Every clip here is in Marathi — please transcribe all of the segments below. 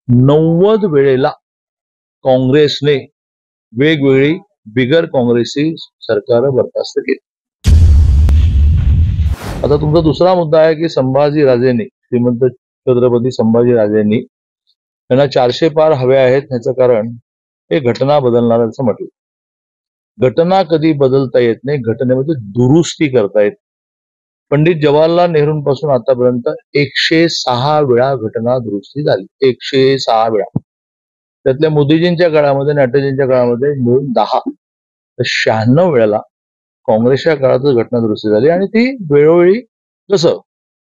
90 वेळेला काँग्रेसने वेगवेगळी बिगर काँग्रेसी सरकार बरखास्त केली. आता तुमचा दुसरा मुद्दा आहे की संभाजीराजेंनी, श्रीमंत छत्रपती संभाजीराजेंनी त्यांना 400 पार हवे आहेत. ह्याचं कारण हे घटना बदलणाऱ्याचं म्हटलं. घटना कधी बदलता येत नाही, घटनेमध्ये दुरुस्ती करता येत. पंडित जवाहरलाल नेहरूंपासून आतापर्यंत 106 वेळा घटना दुरुस्ती झाली. 106 वेळा. त्यातल्या मोदीजींच्या काळामध्ये आणि अटलजींच्या काळामध्ये मिळून 10. तर 96 वेळेला काँग्रेसच्या काळातच घटना दुरुस्ती झाली. आणि ती वेळोवेळी कसं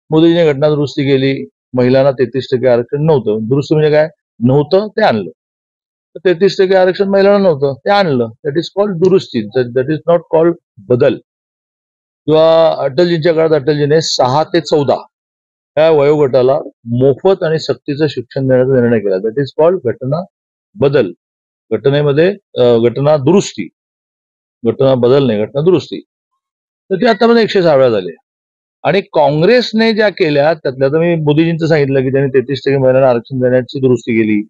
मोदीजींनी घटना दुरुस्ती केली, महिलांना 33% आरक्षण नव्हतं. दुरुस्ती म्हणजे काय? नव्हतं ते आणलं. 33% आरक्षण महिलांना नव्हतं ते आणलं. दॅट इज कॉल्ड दुरुस्ती. दॅट इज नॉट कॉल्ड बदल. किंवा अटलजींच्या काळात अटलजीने 6 ते 14 या वयोगटाला मोफत आणि सक्तीचं शिक्षण देण्याचा निर्णय केला. दॅट इज कॉल्ड घटना बदल. घटनेमध्ये घटना दुरुस्ती, घटना बदल नाही, घटना दुरुस्ती. तर ती आतापर्यंत 106 वेळा झाली. आणि काँग्रेसने ज्या केल्या त्यातल्या तर मी मोदीजींचं सांगितलं की त्यांनी 33% महिलांना आरक्षण देण्याची दुरुस्ती केली.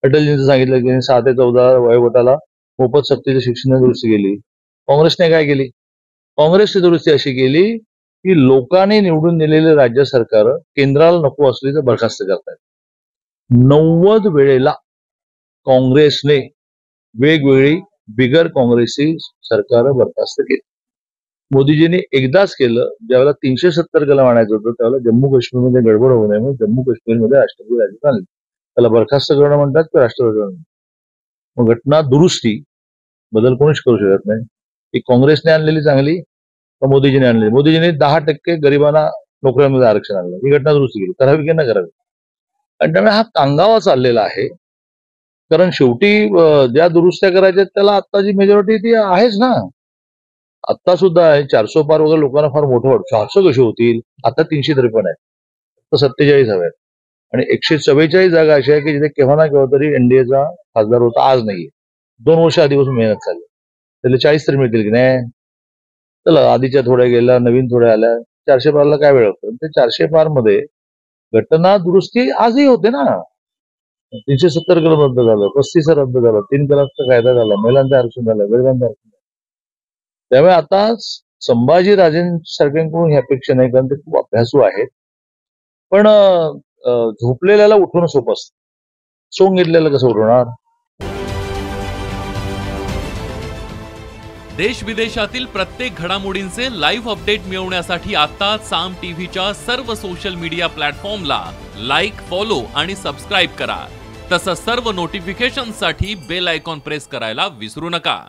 अटलजींचं सांगितलं की त्यांनी 6 ते 14 वयोगटाला मोफत सक्तीचं शिक्षण दुरुस्ती केली. काँग्रेसने काय केली? काँग्रेसची दुरुस्ती अशी केली की लोकांनी निवडून दिलेले राज्य सरकार केंद्राला नको असली तर बरखास्त करतात. 90 वेळेला काँग्रेसने वेगवेगळी बिगर काँग्रेसी सरकार बरखास्त केली. मोदीजींनी एकदाच केलं, ज्यावेळेला 370 कलम आणायचं होतं त्यावेळेला जम्मू काश्मीरमध्ये गडबड होऊ नये म्हणून जम्मू काश्मीरमध्ये राष्ट्रपती राजवट आणली. त्याला बरखास्त करणं म्हणतात की राष्ट्रपती राजवट. मग घटना दुरुस्ती बदल कोणीच करू शकत नाही. ही काँग्रेसने आणलेली चांगली का मोदीजीने आणलेली? मोदीजींनी 10% गरिबांना नोकऱ्यांमध्ये आरक्षण आणलं. ही घटना दुरुस्ती केली. करावी की न करावी? आणि त्यामुळे हा कांगावा चाललेला आहे. कारण शेवटी ज्या दुरुस्त्या करायच्या त्याला आता जी मेजॉरिटी ती आहेच ना. आता सुद्धा आहे 400 पार वगैरे लोकांना फार मोठं वाटतं. 400 कसे होतील? आता 353 आहेत. तर 47 हव्यात. आणि 144 जागा अशा आहे की जिथे केव्हा ना केव्हा तरी एनडीएचा खासदार होता, आज नाहीये. 2 वर्ष आधीपासून मेहनत चालली. त्याला 40 तरी मिळतील की नाही? चला आधीच्या थोड्या गेल्या, नवीन थोड्या आल्या. 400 पारला काय वेळ लागतो? ते 400 पार मध्ये घटना दुरुस्ती आजही होते ना. 370 कलम रद्द झालं, 35 रद्द झालं, 3 तलाकचा कायदा झाला, महिलांचं आरक्षण झालं, गरिबांचं आरक्षण झालं. त्यामुळे आता संभाजीराजेंसारख्यांकडून ही अपेक्षा नाही, कारण ते खूप अभ्यासू आहेत. पण झोपलेल्याला उठवणं सोपं असतं. सोंग घेतलेलं कसं उठवणार? देश विदेशातील प्रत्येक घडामोडींचे लाईव्ह अपडेट मिळवण्यासाठी आता साम टीव्हीच्या सर्व सोशल मीडिया प्लॅटफॉर्मला लाईक, फॉलो आणि सबस्क्राईब करा. तसंच सर्व नोटिफिकेशनसाठी बेल आयकॉन प्रेस करायला विसरू नका.